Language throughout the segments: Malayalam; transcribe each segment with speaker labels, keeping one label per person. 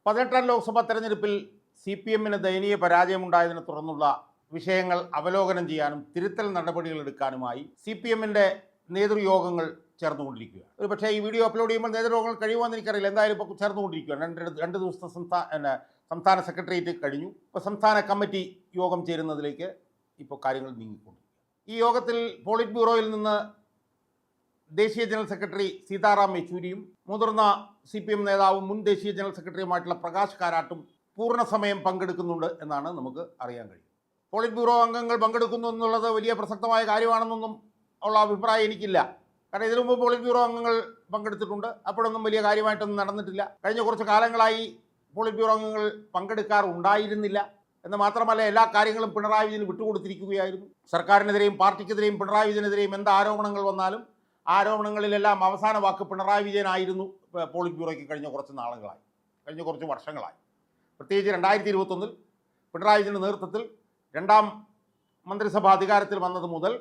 Speaker 1: 18ാം ലോക്സഭാ തെരഞ്ഞെടുപ്പിൽ CPM-ന് ദയനീയ പരാജയമുണ്ടായതിനെ തുടർന്നുള്ള വിഷയങ്ങൾ അവലോകനം ചെയ്യാനും തിരുത്തൽ നടപടികൾ എടുക്കാനുമായി CPM-ന്റെ നേതൃയോഗങ്ങൾ ചേർന്നുകൊണ്ടിരിക്കുകയാണ്. ഒരു പക്ഷേ ഈ വീഡിയോ അപ്ലോഡ് ചെയ്യുമ്പോൾ നേതൃയോഗങ്ങൾ കഴിയുമെന്ന് എനിക്കറിയില്ല. എന്തായാലും ഇപ്പോൾ ചേർന്നുകൊണ്ടിരിക്കുകയാണ്. രണ്ട് ദിവസത്തെ സംസ്ഥാന സെക്രട്ടേറിയറ്റ് കഴിഞ്ഞു. ഇപ്പോൾ സംസ്ഥാന കമ്മിറ്റി യോഗം ചേരുന്നതിലേക്ക് ഇപ്പോൾ കാര്യങ്ങൾ നീങ്ങിക്കൊണ്ടിരിക്കുകയാണ്. ഈ യോഗത്തിൽ പോളിറ്റ് ബ്യൂറോയിൽ നിന്ന് ദേശീയ ജനറൽ സെക്രട്ടറി സീതാറാം യെച്ചൂരിയും മുതിർന്ന CPM നേതാവും മുൻ ദേശീയ ജനറൽ സെക്രട്ടറിയുമായിട്ടുള്ള പ്രകാശ് കാരാട്ടും പൂർണ്ണസമയം പങ്കെടുക്കുന്നുണ്ട് എന്നാണ് നമുക്ക് അറിയാൻ കഴിയും. പോളിറ്റ് ബ്യൂറോ അംഗങ്ങൾ പങ്കെടുക്കുന്നു എന്നുള്ളത് വലിയ പ്രസക്തമായ കാര്യമാണെന്നൊന്നും ഉള്ള അഭിപ്രായം എനിക്കില്ല. കാരണം ഇതിനു മുമ്പ് പോളിറ്റ് ബ്യൂറോ അംഗങ്ങൾ പങ്കെടുത്തിട്ടുണ്ട്. അപ്പോഴൊന്നും വലിയ കാര്യമായിട്ടൊന്നും നടന്നിട്ടില്ല. കഴിഞ്ഞ കുറച്ച് കാലങ്ങളായി പോളിറ്റ് ബ്യൂറോ അംഗങ്ങൾ പങ്കെടുക്കാറുണ്ടായിരുന്നില്ല എന്ന് മാത്രമല്ല, എല്ലാ കാര്യങ്ങളും പിണറായി വിജയന് വിട്ടുകൊടുത്തിരിക്കുകയായിരുന്നു. സർക്കാരിനെതിരെയും പാർട്ടിക്കെതിരെയും പിണറായി വിജയനെതിരെയും എന്ത് ആരോപണങ്ങൾ വന്നാലും ആരോപണങ്ങളിലെല്ലാം അവസാന വാക്ക് പിണറായി വിജയനായിരുന്നു പോളിറ്റ് ബ്യൂറോയ്ക്ക് കഴിഞ്ഞ കുറച്ച് വർഷങ്ങളായി. പ്രത്യേകിച്ച് 2021 പിണറായി വിജയൻ്റെ നേതൃത്വത്തിൽ രണ്ടാം മന്ത്രിസഭ അധികാരത്തിൽ വന്നത് മുതൽ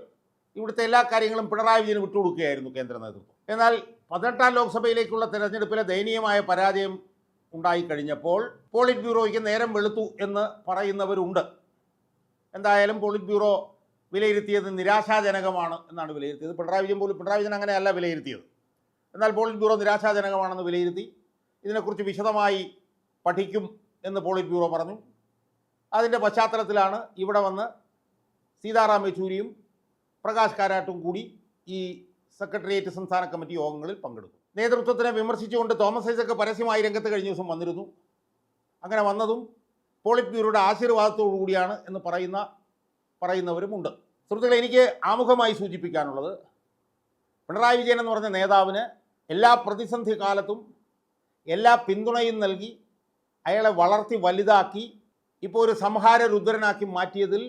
Speaker 1: ഇവിടുത്തെ എല്ലാ കാര്യങ്ങളും പിണറായി വിജയന് വിട്ടുകൊടുക്കുകയായിരുന്നു കേന്ദ്ര നേതൃത്വം. എന്നാൽ 18ാം ലോക്സഭയിലേക്കുള്ള തെരഞ്ഞെടുപ്പിലെ ദയനീയമായ പരാജയം ഉണ്ടായിക്കഴിഞ്ഞപ്പോൾ പോളിറ്റ് ബ്യൂറോയ്ക്ക് നേരം വെളുത്തു എന്ന് പറയുന്നവരുണ്ട്. എന്തായാലും പോളിറ്റ് ബ്യൂറോ വിലയിരുത്തിയത് നിരാശാജനകമാണ് എന്നാണ് വിലയിരുത്തിയത്. പിണറായി വിജയൻ അങ്ങനെയല്ല വിലയിരുത്തിയത്. എന്നാൽ പോളിറ്റ് ബ്യൂറോ നിരാശാജനകമാണെന്ന് വിലയിരുത്തി. ഇതിനെക്കുറിച്ച് വിശദമായി പഠിക്കും എന്ന് പോളിറ്റ് ബ്യൂറോ പറഞ്ഞു. അതിൻ്റെ പശ്ചാത്തലത്തിലാണ് ഇവിടെ വന്ന് സീതാറാം യെച്ചൂരിയും പ്രകാശ് കാരാട്ടും കൂടി ഈ സെക്രട്ടേറിയറ്റ് സംസ്ഥാന കമ്മിറ്റി യോഗങ്ങളിൽ പങ്കെടുത്തു. നേതൃത്വത്തിനെ വിമർശിച്ചുകൊണ്ട് തോമസ് ഐസക് പരസ്യമായി രംഗത്ത് കഴിഞ്ഞ ദിവസം വന്നിരുന്നു. അങ്ങനെ വന്നതും പോളിറ്റ് ബ്യൂറോയുടെ ആശീർവാദത്തോടു കൂടിയാണ് എന്ന് പറയുന്നവരുമുണ്ട്. സുഹൃത്തുക്കളെ, എനിക്ക് ആമുഖമായി സൂചിപ്പിക്കാനുള്ളത്, പിണറായി വിജയൻ എന്ന് പറഞ്ഞ നേതാവിന് എല്ലാ പ്രതിസന്ധി കാലത്തും എല്ലാ പിന്തുണയും നൽകി അയാളെ വളർത്തി വലുതാക്കി ഇപ്പോൾ ഒരു സംഹാര രുദ്രനാക്കി മാറ്റിയതിൽ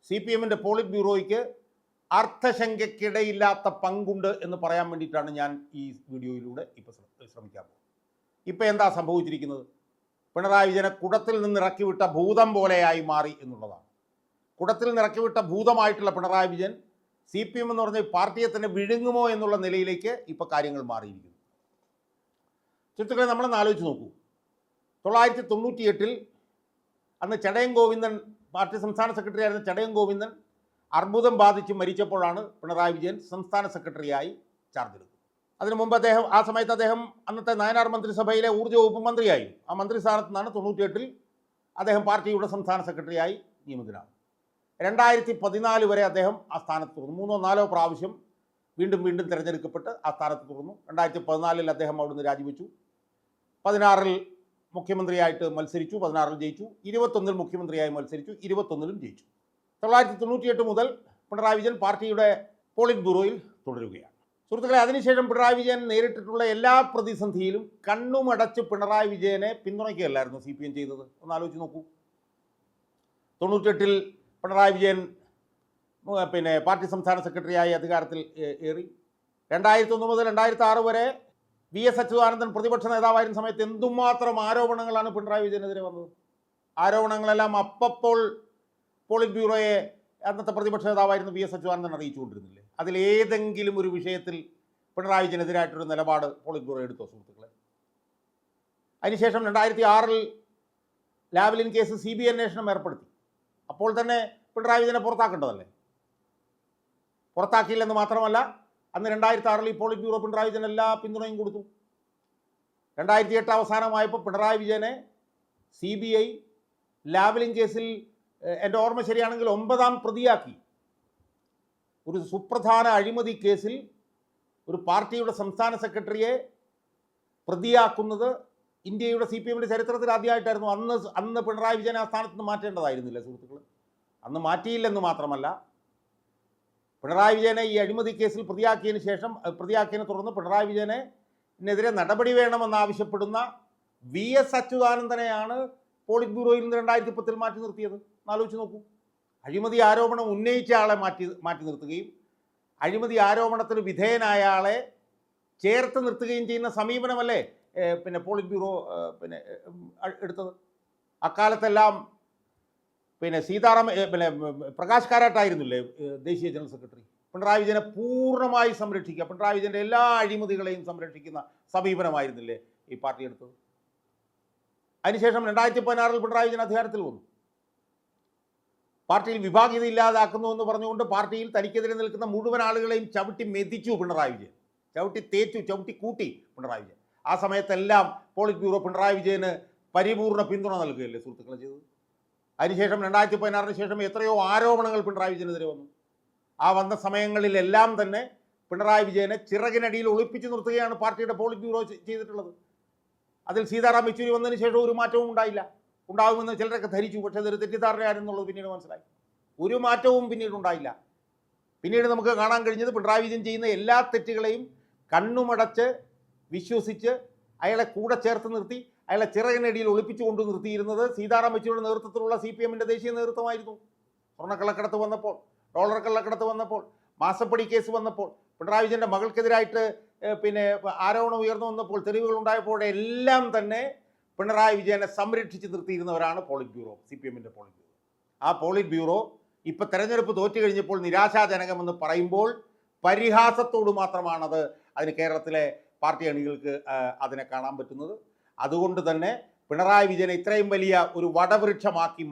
Speaker 1: CPM-ന്റെ പോളിറ്റ് ബ്യൂറോയ്ക്ക് അർത്ഥശങ്കയ്ക്കിടയില്ലാത്ത പങ്കുണ്ട് എന്ന് പറയാൻ വേണ്ടിയിട്ടാണ് ഞാൻ ഈ വീഡിയോയിലൂടെ ഇപ്പോൾ ശ്രമിക്കാൻ പോകുന്നത്. ഇപ്പോൾ എന്താ സംഭവിച്ചിരിക്കുന്നത്? പിണറായി വിജയനെ കുടത്തിൽ നിന്ന് ഇറക്കിവിട്ട ഭൂതം പോലെയായി മാറി എന്നുള്ളതാണ്. കുടത്തിൽ നിറക്കിവിട്ട ഭൂതമായിട്ടുള്ള പിണറായി വിജയൻ CPM എന്ന് പറഞ്ഞ പാർട്ടിയെ തന്നെ വിഴുങ്ങുമോ എന്നുള്ള നിലയിലേക്ക് ഇപ്പോൾ കാര്യങ്ങൾ മാറിയിരിക്കുന്നു. സുഹൃത്തുക്കളെ, നമ്മളൊന്ന് ആലോചിച്ച് നോക്കൂ. 1998 അന്ന് ചടയം ഗോവിന്ദൻ, പാർട്ടി സംസ്ഥാന സെക്രട്ടറി ആയിരുന്ന ചടയം ഗോവിന്ദൻ അർബുദം ബാധിച്ച് മരിച്ചപ്പോഴാണ് പിണറായി വിജയൻ സംസ്ഥാന സെക്രട്ടറിയായി ചാർജ് എടുത്തത്. അതിനു മുമ്പ് ആ സമയത്ത് അദ്ദേഹം അന്നത്തെ നായനാർ മന്ത്രിസഭയിലെ ഊർജ്ജ വകുപ്പ് മന്ത്രിയായിരുന്നു. ആ മന്ത്രി സ്ഥാനത്ത് നിന്നാണ് 98 അദ്ദേഹം പാർട്ടിയുടെ സംസ്ഥാന സെക്രട്ടറിയായി നിയമിതനാണ്. 2014 വരെ അദ്ദേഹം ആ സ്ഥാനത്ത് തുടർന്നു. 3-4 പ്രാവശ്യം വീണ്ടും തിരഞ്ഞെടുക്കപ്പെട്ട് ആ സ്ഥാനത്ത് തുടർന്നു. 2014 അദ്ദേഹം അവിടുന്ന് രാജിവെച്ചു. 16 മുഖ്യമന്ത്രിയായിട്ട് മത്സരിച്ചു, 16 ജയിച്ചു. 21 മുഖ്യമന്ത്രിയായി മത്സരിച്ചു, 21 ജയിച്ചു. 1998 മുതൽ പിണറായി വിജയൻ പാർട്ടിയുടെ പോളിറ്റ് ബ്യൂറോയിൽ തുടരുകയാണ്. സുഹൃത്തുക്കളെ, അതിനുശേഷം പിണറായി വിജയൻ നേരിട്ടിട്ടുള്ള എല്ലാ പ്രതിസന്ധിയിലും കണ്ണുമടച്ച് പിണറായി വിജയനെ പിന്തുണയ്ക്കുകയല്ലായിരുന്നു CPM ചെയ്തത്. ഒന്ന് ആലോചിച്ച് നോക്കൂ. 98 പിണറായി വിജയൻ പാർട്ടി സംസ്ഥാന സെക്രട്ടറിയായി അധികാരത്തിൽ ഏറി. 2001 മുതൽ 2006 വരെ VS അച്യുതാനന്ദൻ പ്രതിപക്ഷ നേതാവായിരുന്ന സമയത്ത് എന്തുമാത്രം ആരോപണങ്ങളാണ് പിണറായി വിജയനെതിരെ വന്നത്. ആരോപണങ്ങളെല്ലാം അപ്പോൾ പോളിറ്റ് ബ്യൂറോയെ അന്നത്തെ പ്രതിപക്ഷ നേതാവായിരുന്ന VS അച്യുതാനന്ദൻ അറിയിച്ചുകൊണ്ടിരുന്നില്ലേ? അതിലേതെങ്കിലും ഒരു വിഷയത്തിൽ പിണറായി വിജയനെതിരായിട്ടൊരു നിലപാട് പോളിറ്റ് ബ്യൂറോ എടുത്തോ സുഹൃത്തുക്കളെ? അതിനുശേഷം 2006 ലാവ്ലിൻ കേസ് CBI അന്വേഷണം ഏർപ്പെടുത്തി. അപ്പോൾ തന്നെ പിണറായി വിജയനെ പുറത്താക്കേണ്ടതല്ലേ? പുറത്താക്കിയില്ലെന്ന് മാത്രമല്ല, അന്ന് 2006 ഈ പോളിറ്റ് ബ്യൂറോ പിണറായി വിജയൻ എല്ലാ പിന്തുണയും കൊടുത്തു. 2008 അവസാനമായപ്പോൾ പിണറായി വിജയനെ CBI ലാവ്ലിൻ കേസിൽ, എൻ്റെ ഓർമ്മ ശരിയാണെങ്കിൽ 9ാം പ്രതിയാക്കി. ഒരു സുപ്രധാന അഴിമതി കേസിൽ ഒരു പാർട്ടിയുടെ സംസ്ഥാന സെക്രട്ടറിയെ പ്രതിയാക്കുന്നത് ഇന്ത്യയുടെ CPM-ന്റെ ചരിത്രത്തിൽ ആദ്യമായിട്ടായിരുന്നു. അന്ന് പിണറായി വിജയനെ ആ സ്ഥാനത്ത് നിന്ന് മാറ്റേണ്ടതായിരുന്നില്ല സുഹൃത്തുക്കൾ? അന്ന് മാറ്റിയില്ലെന്ന് മാത്രമല്ല, പിണറായി വിജയനെ ഈ അഴിമതി കേസിൽ പ്രതിയാക്കിയതിനെ തുടർന്ന് പിണറായി വിജയനെതിരെ നടപടി വേണമെന്നാവശ്യപ്പെടുന്ന VS അച്യുതാനന്ദനെയാണ് പോളിറ്റ് ബ്യൂറോയിൽ നിന്ന് 2010 മാറ്റി നിർത്തിയത്. ആലോചിച്ച് നോക്കൂ. അഴിമതി ആരോപണം ഉന്നയിച്ച ആളെ മാറ്റി നിർത്തുകയും അഴിമതി ആരോപണത്തിന് വിധേയനായ ആളെ ചേർത്ത് നിർത്തുകയും ചെയ്യുന്ന സമീപനമല്ലേ പോളിറ്റ് ബ്യൂറോ എടുത്തത്? അക്കാലത്തെല്ലാം പ്രകാശ് കാരാട്ടായിരുന്നില്ലേ ദേശീയ ജനറൽ സെക്രട്ടറി? പിണറായി വിജയനെ പൂർണ്ണമായി സംരക്ഷിക്കുക, പിണറായി വിജയൻ്റെ എല്ലാ അഴിമതികളെയും സംരക്ഷിക്കുന്ന സമീപനമായിരുന്നില്ലേ ഈ പാർട്ടി എടുത്തത്? അതിനുശേഷം 2016 പിണറായി വിജയൻ അധികാരത്തിൽ വന്നു. പാർട്ടിയിൽ വിഭാഗീയത ഇല്ലാതാക്കുന്നു എന്ന് പറഞ്ഞുകൊണ്ട് പാർട്ടിയിൽ തനിക്കെതിരെ നിൽക്കുന്ന മുഴുവൻ ആളുകളെയും ചവിട്ടി മെതിച്ചു പിണറായി വിജയൻ, ചവിട്ടി തേച്ചു, ചവിട്ടി കൂട്ടി പിണറായി വിജയൻ. ആ സമയത്തെല്ലാം പോളിറ്റ് ബ്യൂറോ പിണറായി വിജയന് പരിപൂർണ്ണ പിന്തുണ നൽകുകയല്ലേ സുഹൃത്തുക്കളെ ചെയ്തത്. അതിനുശേഷം 2016 ശേഷം എത്രയോ ആരോപണങ്ങൾ പിണറായി വിജയനെതിരെ വന്നു. ആ വന്ന സമയങ്ങളിലെല്ലാം തന്നെ പിണറായി വിജയനെ ചിറകിനടിയിൽ ഒളിപ്പിച്ചു നിർത്തുകയാണ് പാർട്ടിയുടെ പോളിറ്റ് ബ്യൂറോ ചെയ്തിട്ടുള്ളത്. അതിൽ സീതാറാം യെച്ചൂരി വന്നതിന് ശേഷം ഒരു മാറ്റവും ഉണ്ടായില്ല. ഉണ്ടാകുമെന്ന് ചിലരൊക്കെ ധരിച്ചു, പക്ഷേ അതൊരു തെറ്റിദ്ധാരണയായിരുന്നുള്ളത് പിന്നീട് മനസ്സിലായി. ഒരു മാറ്റവും പിന്നീട് ഉണ്ടായില്ല. പിന്നീട് നമുക്ക് കാണാൻ കഴിഞ്ഞത് പിണറായി വിജയൻ ചെയ്യുന്ന എല്ലാ തെറ്റുകളെയും കണ്ണുമടച്ച് വിശ്വസിച്ച് അയാളെ കൂടെ ചേർത്ത് നിർത്തി അയാളെ ചിറകിനടിയിൽ ഒളിപ്പിച്ചു കൊണ്ട് നിർത്തിയിരുന്നത് സീതാറാം യെച്ചൂരിയുടെ നേതൃത്വത്തിലുള്ള CPM-ന്റെ ദേശീയ നേതൃത്വമായിരുന്നു. സ്വർണ്ണക്കള്ളക്കടത്ത് വന്നപ്പോൾ, ഡോളർ കള്ളക്കടത്ത് വന്നപ്പോൾ, മാസപ്പടി കേസ് വന്നപ്പോൾ, പിണറായി വിജയൻ്റെ മകൾക്കെതിരായിട്ട് പിന്നെ ആരോപണം ഉയർന്നു വന്നപ്പോൾ, തെളിവുകൾ ഉണ്ടായപ്പോഴെല്ലാം തന്നെ പിണറായി വിജയനെ സംരക്ഷിച്ച് നിർത്തിയിരുന്നവരാണ് പോളിറ്റ് ബ്യൂറോ, CPM-ന്റെ പോളിറ്റ് ബ്യൂറോ. ആ പോളിറ്റ് ബ്യൂറോ ഇപ്പോൾ തെരഞ്ഞെടുപ്പ് തോറ്റു കഴിഞ്ഞപ്പോൾ നിരാശാജനകമെന്ന് പറയുമ്പോൾ പരിഹാസത്തോട് മാത്രമാണത് അതിന് കേരളത്തിലെ പാർട്ടി അണികൾക്ക് അതിനെ കാണാൻ പറ്റുന്നത്. അതുകൊണ്ട് തന്നെ പിണറായി വിജയനെ ഇത്രയും വലിയ ഒരു വടവൃക്ഷമാക്കി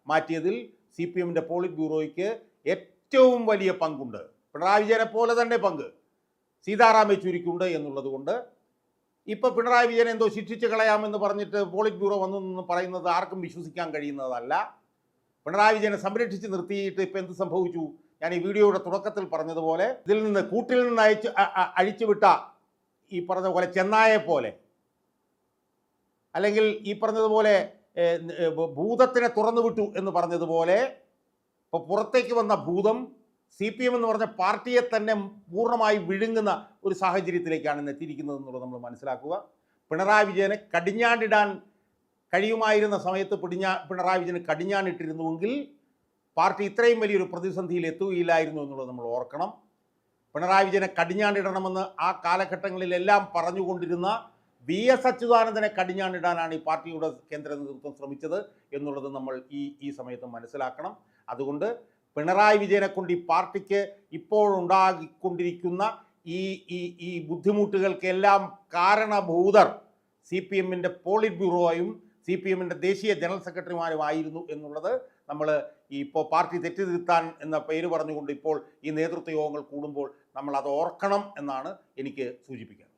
Speaker 1: മാറ്റിയതിൽ CPM-ന്റെ പോളിറ്റ് ബ്യൂറോയ്ക്ക് ഏറ്റവും വലിയ പങ്കുണ്ട്. പിണറായി വിജയനെ പോലെ തന്നെ പങ്ക് സീതാറാം യെച്ചൂരിക്കുണ്ട് എന്നുള്ളത് കൊണ്ട് ഇപ്പോൾ പിണറായി വിജയൻ എന്തോ ശിക്ഷിച്ച് കളയാമെന്ന് പറഞ്ഞിട്ട് പോളിറ്റ് ബ്യൂറോ വന്നു എന്ന് പറയുന്നത് ആർക്കും വിശ്വസിക്കാൻ കഴിയുന്നതല്ല. പിണറായി വിജയനെ സംരക്ഷിച്ച് നിർത്തിയിട്ട് ഇപ്പം എന്ത് സംഭവിച്ചു? ഞാൻ ഈ വീഡിയോയുടെ തുടക്കത്തിൽ പറഞ്ഞതുപോലെ ഇതിൽ നിന്ന് കൂട്ടിൽ നിന്ന് അഴിച്ചുവിട്ട ഈ പറഞ്ഞ പോലെ ചെന്നായെ പോലെ, അല്ലെങ്കിൽ ഈ പറഞ്ഞതുപോലെ ഭൂതത്തിനെ തുറന്നു വിട്ടു എന്ന് പറഞ്ഞതുപോലെ ഇപ്പോൾ പുറത്തേക്ക് വന്ന ഭൂതം CPM എന്ന് പറഞ്ഞ പാർട്ടിയെ തന്നെ പൂർണ്ണമായി വിഴുങ്ങുന്ന ഒരു സാഹചര്യത്തിലേക്കാണ് ഇന്ന് എത്തിയിരിക്കുന്നത് എന്നുള്ളത് നമ്മൾ മനസ്സിലാക്കുക. പിണറായി വിജയനെ കടിഞ്ഞാണിടാൻ കഴിയുമായിരുന്ന സമയത്ത് പിണറായി വിജയന് കടിഞ്ഞാണിട്ടിരുന്നുവെങ്കിൽ പാർട്ടി ഇത്രയും വലിയൊരു പ്രതിസന്ധിയിൽ എത്തുകയില്ലായിരുന്നു എന്നുള്ളത് നമ്മൾ ഓർക്കണം. പിണറായി വിജയനെ കടിഞ്ഞാണിടണമെന്ന് ആ കാലഘട്ടങ്ങളിലെല്ലാം പറഞ്ഞുകൊണ്ടിരുന്ന VS അച്യുതാനന്ദനെ കടിഞ്ഞാണിടാനാണ് ഈ പാർട്ടിയുടെ കേന്ദ്ര നേതൃത്വം ശ്രമിച്ചത് എന്നുള്ളത് നമ്മൾ ഈ സമയത്ത് മനസ്സിലാക്കണം. അതുകൊണ്ട് പിണറായി വിജയനെ കൊണ്ട് ഈ പാർട്ടിക്ക് ഇപ്പോഴുണ്ടാക്കിക്കൊണ്ടിരിക്കുന്ന ഈ ബുദ്ധിമുട്ടുകൾക്കെല്ലാം കാരണഭൂതർ CPM-ന്റെ പോളിറ്റ് ബ്യൂറോയും CPM-ന്റെ ദേശീയ ജനറൽ സെക്രട്ടറിമാരുമായിരുന്നു എന്നുള്ളത് നമ്മൾ ഇപ്പോൾ പാർട്ടി തെറ്റിതിരുത്താൻ എന്ന പേര് പറഞ്ഞുകൊണ്ട് ഇപ്പോൾ ഈ നേതൃത്വ യോഗങ്ങൾ കൂടുമ്പോൾ നമ്മൾ അത് ഓർക്കണം എന്നാണ് എനിക്ക് സൂചിപ്പിക്കുന്നത്.